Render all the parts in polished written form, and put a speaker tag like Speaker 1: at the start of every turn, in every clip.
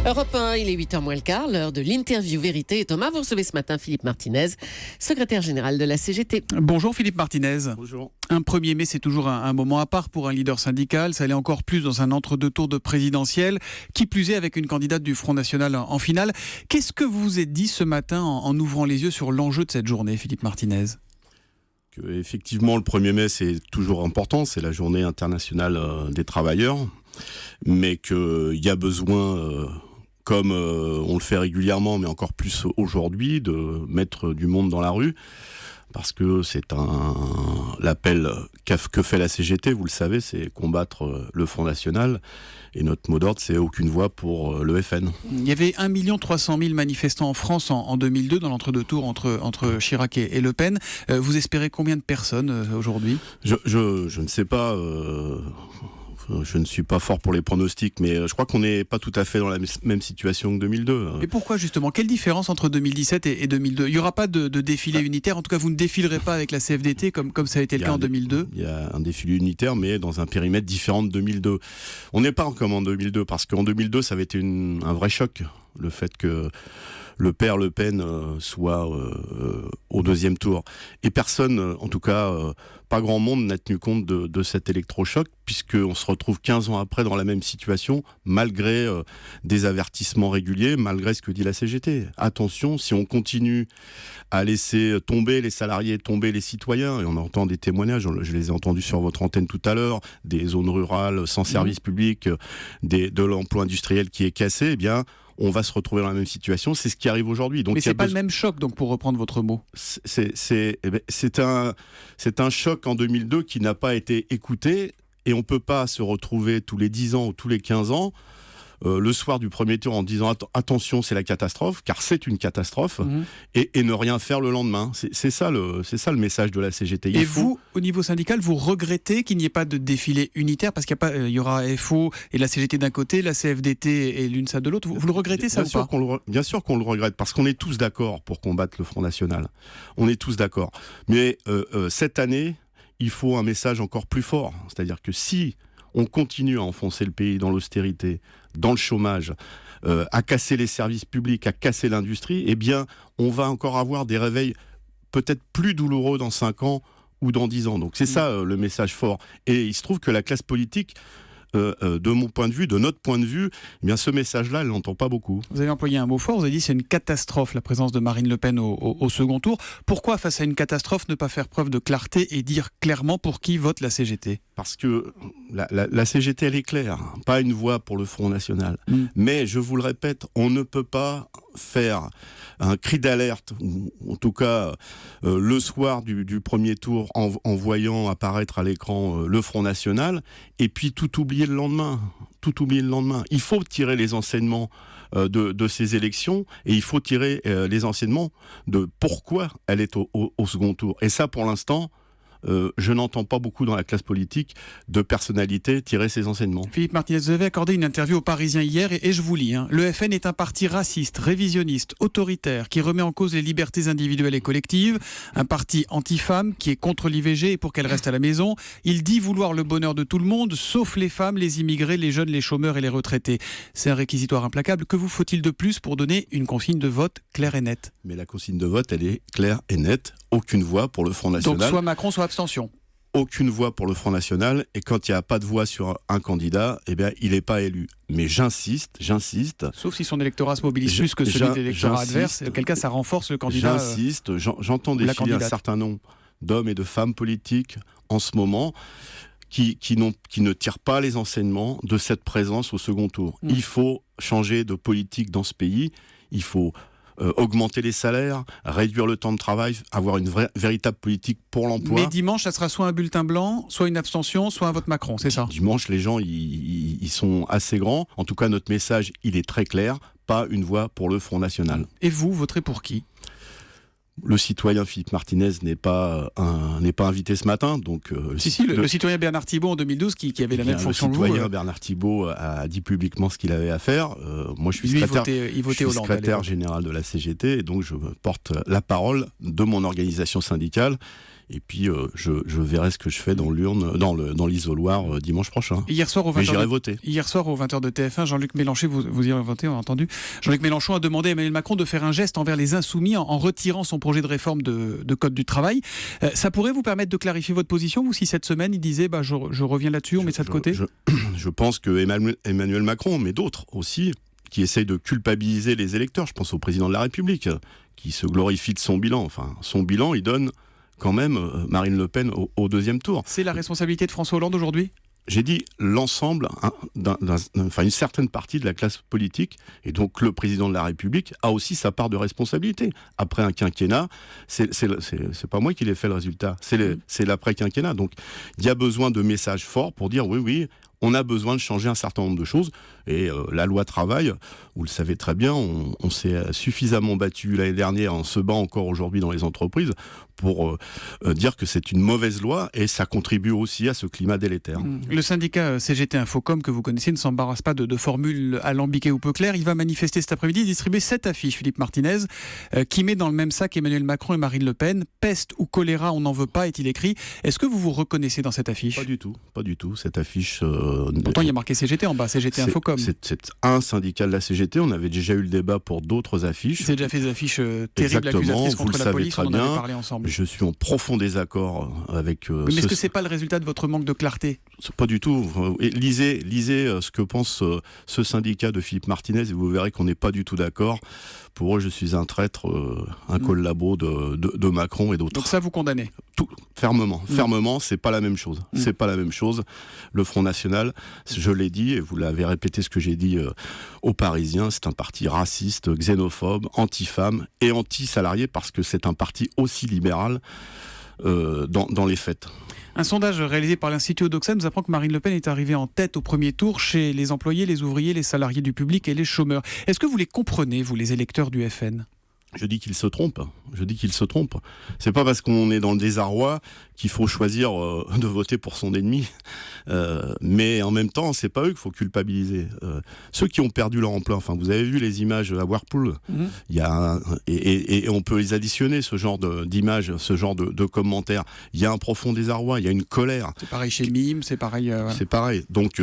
Speaker 1: Europe 1, il est 8h moins le quart, l'heure de l'interview vérité. Et Thomas, vous recevez ce matin Philippe Martinez, secrétaire général de la CGT.
Speaker 2: Bonjour Philippe Martinez.
Speaker 3: Bonjour.
Speaker 2: Un 1er mai, c'est toujours un moment à part pour un leader syndical. Ça l'est encore plus dans un entre-deux tours de présidentielle. Qui plus est avec une candidate du Front National en finale. Qu'est-ce que vous vous êtes dit ce matin en ouvrant les yeux sur l'enjeu de cette journée, Philippe Martinez ?
Speaker 3: Effectivement, le 1er mai, c'est toujours important. C'est la journée internationale des travailleurs. Mais qu'il y a besoin... comme on le fait régulièrement, mais encore plus aujourd'hui, de mettre du monde dans la rue, parce que c'est l'appel que fait la CGT, vous le savez, c'est combattre le Front National, et notre mot d'ordre, c'est aucune voix pour le FN.
Speaker 2: Il y avait 1 300 000 manifestants en France en 2002, dans l'entre-deux-tours entre Chirac et Le Pen. Vous espérez combien de personnes aujourd'hui ?
Speaker 3: Je ne sais pas... Je ne suis pas fort pour les pronostics, mais je crois qu'on n'est pas tout à fait dans la même situation que 2002.
Speaker 2: Et pourquoi justement ? Quelle différence entre 2017 et 2002 ? Il n'y aura pas de défilé unitaire, en tout cas vous ne défilerez pas avec la CFDT comme ça a été le cas en 2002 ?
Speaker 3: Il y a un défilé unitaire, mais dans un périmètre différent de 2002. On n'est pas comme en 2002, parce qu'en 2002, ça avait été un vrai choc, le fait que le père Le Pen soit au deuxième tour. Et personne, en tout cas, pas grand monde n'a tenu compte de cet électrochoc, puisqu'on se retrouve 15 ans après dans la même situation, malgré des avertissements réguliers, malgré ce que dit la CGT. Attention, si on continue à laisser tomber les salariés, tomber les citoyens, et on entend des témoignages, je les ai entendus sur votre antenne tout à l'heure, des zones rurales sans service public, de l'emploi industriel qui est cassé, eh bien... on va se retrouver dans la même situation. C'est ce qui arrive aujourd'hui. Donc,
Speaker 2: mais c'est pas le même choc, donc, pour reprendre votre mot.
Speaker 3: C'est un choc en 2002 qui n'a pas été écouté, et on peut pas se retrouver tous les 10 ans ou tous les 15 ans le soir du premier tour en disant attention, c'est la catastrophe, car c'est une catastrophe, et ne rien faire le lendemain. C'est ça le message de la CGT.
Speaker 2: Vous, au niveau syndical, vous regrettez qu'il n'y ait pas de défilé unitaire, parce qu'il y aura FO et la CGT d'un côté, la CFDT et l'UNSA de l'autre. Vous le regrettez, ça, ou pas ?
Speaker 3: Bien sûr qu'on le regrette, parce qu'on est tous d'accord pour combattre le Front National. On est tous d'accord. Mais cette année, il faut un message encore plus fort. C'est-à-dire que si on continue à enfoncer le pays dans l'austérité, dans le chômage, à casser les services publics, à casser l'industrie, eh bien, on va encore avoir des réveils peut-être plus douloureux dans 5 ans ou dans 10 ans. Donc c'est ça le message fort. Et il se trouve que la classe politique, de mon point de vue, de notre point de vue, eh bien, ce message-là, elle l'entend pas beaucoup.
Speaker 2: Vous avez employé un mot fort, vous avez dit c'est une catastrophe, la présence de Marine Le Pen au second tour. Pourquoi, face à une catastrophe, ne pas faire preuve de clarté et dire clairement pour qui vote la CGT ?
Speaker 3: Parce que la CGT, elle est claire, pas une voix pour le Front National. Mais, je vous le répète, on ne peut pas faire un cri d'alerte, ou en tout cas le soir du premier tour, en voyant apparaître à l'écran le Front National, et puis tout oublier le lendemain. Il faut tirer les enseignements de ces élections, et il faut tirer les enseignements de pourquoi elle est au second tour. Et ça, pour l'instant, je n'entends pas beaucoup dans la classe politique de personnalités tirer ces enseignements.
Speaker 2: Philippe Martinez, vous avez accordé une interview aux Parisiens hier, et je vous lis. Le FN est un parti raciste, révisionniste, autoritaire, qui remet en cause les libertés individuelles et collectives, un parti anti-femme qui est contre l'IVG et pour qu'elle reste à la maison. Il dit vouloir le bonheur de tout le monde, sauf les femmes, les immigrés, les jeunes, les chômeurs et les retraités. C'est un réquisitoire implacable. Que vous faut-il de plus pour donner une consigne de vote claire et nette ?
Speaker 3: Mais la consigne de vote, elle est claire et nette. Aucune voix pour le Front National.
Speaker 2: Donc soit Macron, soit abstention.
Speaker 3: Aucune voix pour le Front National, et quand il n'y a pas de voix sur un candidat, eh bien, il n'est pas élu. Mais j'insiste.
Speaker 2: Sauf si son électorat se mobilise plus que celui de l'électorat adverse, auquel cas ça renforce le candidat.
Speaker 3: J'insiste, j'entends défiler un certain nombre d'hommes et de femmes politiques en ce moment qui ne tirent pas les enseignements de cette présence au second tour. Il faut changer de politique dans ce pays, il faut augmenter les salaires, réduire le temps de travail, avoir une véritable politique pour l'emploi.
Speaker 2: Mais dimanche, ça sera soit un bulletin blanc, soit une abstention, soit un vote Macron, c'est ça ?
Speaker 3: Dimanche, les gens, ils sont assez grands. En tout cas, notre message, il est très clair. Pas une voix pour le Front National.
Speaker 2: Et vous, voterez pour qui ?
Speaker 3: Le citoyen Philippe Martinez n'est pas invité ce matin, donc
Speaker 2: le citoyen Bernard Thibault en 2012 qui avait la même fonction que vous.
Speaker 3: Le citoyen Bernard Thibault a dit publiquement ce qu'il avait à faire. Moi, je suis secrétaire général de la CGT, et donc je porte la parole de mon organisation syndicale. Et puis, je verrai ce que je fais dans l'urne, dans l'isoloir dimanche prochain.
Speaker 2: Hier soir,
Speaker 3: Mais j'irai voter.
Speaker 2: Hier soir, aux 20h de TF1, Jean-Luc Mélenchon, vous y avez voté, on a entendu. Jean-Luc Mélenchon a demandé à Emmanuel Macron de faire un geste envers les insoumis en retirant son projet de réforme de Code du travail. Ça pourrait vous permettre de clarifier votre position, vous, si cette semaine, il disait je reviens là-dessus, on met ça de côté?
Speaker 3: Je pense que Emmanuel Macron, mais d'autres aussi, qui essayent de culpabiliser les électeurs. Je pense au président de la République, qui se glorifie de son bilan. Enfin, son bilan, il donne quand même Marine Le Pen au deuxième tour.
Speaker 2: C'est la responsabilité de François Hollande aujourd'hui?
Speaker 3: J'ai dit l'ensemble, une certaine partie de la classe politique, et donc le président de la République a aussi sa part de responsabilité. Après un quinquennat, c'est pas moi qui l'ai fait le résultat, c'est l'après-quinquennat. Donc il y a besoin de messages forts pour dire oui, on a besoin de changer un certain nombre de choses. Et la loi travail, vous le savez très bien, on s'est suffisamment battu l'année dernière, on se bat encore aujourd'hui dans les entreprises pour dire que c'est une mauvaise loi et ça contribue aussi à ce climat délétère.
Speaker 2: Le syndicat CGT Infocom, que vous connaissez, ne s'embarrasse pas de formules alambiquées ou peu claires. Il va manifester cet après-midi, distribuer 7 affiches, Philippe Martinez, qui met dans le même sac Emmanuel Macron et Marine Le Pen. Peste ou choléra, on n'en veut pas, est-il écrit. Est-ce que vous vous reconnaissez dans cette affiche?
Speaker 3: Pas du tout. Cette affiche...
Speaker 2: Pourtant, il y a marqué CGT en bas, CGT Infocom.
Speaker 3: C'est un syndicat de la CGT. On avait déjà eu le débat pour d'autres affiches.
Speaker 2: C'est déjà fait des affiches terribles, accusatrices contre la police. On en avait parlé ensemble.
Speaker 3: Je suis en profond désaccord avec...
Speaker 2: mais est-ce que c'est pas le résultat de votre manque de clarté?
Speaker 3: Pas du tout. Lisez ce que pense ce syndicat de Philippe Martinez et vous verrez qu'on n'est pas du tout d'accord. Pour eux, je suis un traître, un collabo de Macron et d'autres.
Speaker 2: Donc ça, vous condamnez?
Speaker 3: Tout, fermement, c'est pas la même chose. C'est pas la même chose. Le Front National, je l'ai dit, et vous l'avez répété ce que j'ai dit aux Parisiens, c'est un parti raciste, xénophobe, anti-femme et anti-salarié parce que c'est un parti aussi libéral dans les faits.
Speaker 2: Un sondage réalisé par l'Institut Odoxa nous apprend que Marine Le Pen est arrivée en tête au premier tour chez les employés, les ouvriers, les salariés du public et les chômeurs. Est-ce que vous les comprenez, vous, les électeurs du FN ?
Speaker 3: Je dis qu'il se trompe. C'est pas parce qu'on est dans le désarroi qu'il faut choisir de voter pour son ennemi. Mais en même temps, c'est pas eux qu'il faut culpabiliser. Ceux qui ont perdu leur emploi, enfin, vous avez vu les images à Whirlpool. Il y a et on peut les additionner, ce genre d'images, ce genre de commentaires. Il y a un profond désarroi, il y a une colère.
Speaker 2: C'est pareil chez Mime, c'est pareil.
Speaker 3: C'est pareil. Donc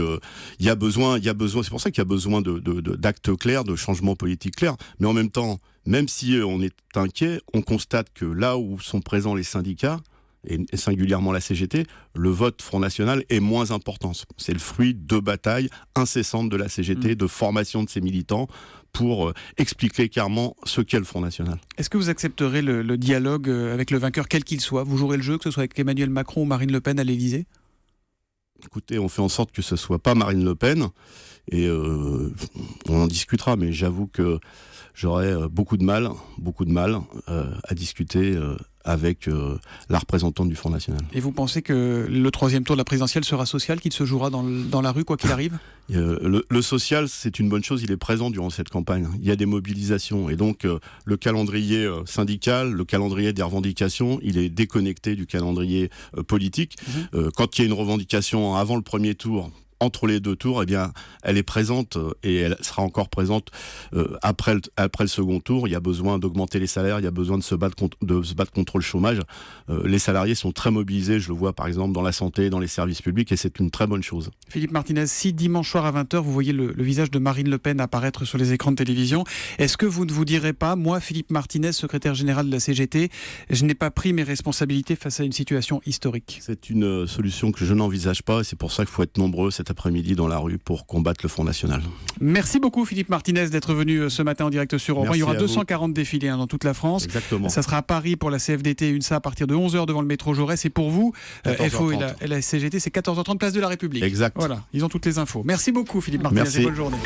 Speaker 3: il y a besoin. C'est pour ça qu'il y a besoin d'actes clairs, de changements politiques clairs. Mais en même temps, même si on est inquiet, on constate que là où sont présents les syndicats, et singulièrement la CGT, le vote Front National est moins important. C'est le fruit de batailles incessantes de la CGT, de formation de ses militants, pour expliquer clairement ce qu'est le Front National.
Speaker 2: Est-ce que vous accepterez le dialogue avec le vainqueur, quel qu'il soit? Vous jouerez le jeu, que ce soit avec Emmanuel Macron ou Marine Le Pen à l'Élysée?
Speaker 3: Écoutez, on fait en sorte que ce ne soit pas Marine Le Pen, et on en discutera, mais j'avoue que j'aurais beaucoup de mal à discuter avec la représentante du Front National.
Speaker 2: Et vous pensez que le troisième tour de la présidentielle sera social, qu'il se jouera dans la rue, quoi qu'il arrive?
Speaker 3: Le social, c'est une bonne chose, il est présent durant cette campagne. Il y a des mobilisations, et donc le calendrier syndical, le calendrier des revendications, il est déconnecté du calendrier politique. Quand il y a une revendication avant le premier tour, entre les deux tours, eh bien, elle est présente et elle sera encore présente après le second tour. Il y a besoin d'augmenter les salaires, il y a besoin de se battre contre le chômage. Les salariés sont très mobilisés, je le vois par exemple dans la santé, dans les services publics, et c'est une très bonne chose.
Speaker 2: Philippe Martinez, si dimanche soir à 20h, vous voyez le visage de Marine Le Pen apparaître sur les écrans de télévision, est-ce que vous ne vous direz pas, moi, Philippe Martinez, secrétaire général de la CGT, je n'ai pas pris mes responsabilités face à une situation historique?
Speaker 3: C'est une solution que je n'envisage pas, et c'est pour ça qu'il faut être nombreux cet après-midi dans la rue pour combattre le Front National.
Speaker 2: Merci beaucoup Philippe Martinez d'être venu ce matin en direct sur Europe 1. Il y aura 240 défilés dans toute la France.
Speaker 3: Exactement.
Speaker 2: Ça sera à Paris pour la CFDT et UNSA à partir de 11h devant le métro Jaurès. Et pour vous, FO et la CGT, c'est 14h30 place de la République.
Speaker 3: Exact.
Speaker 2: Voilà, ils ont toutes les infos. Merci beaucoup Philippe Martinez et bonne journée.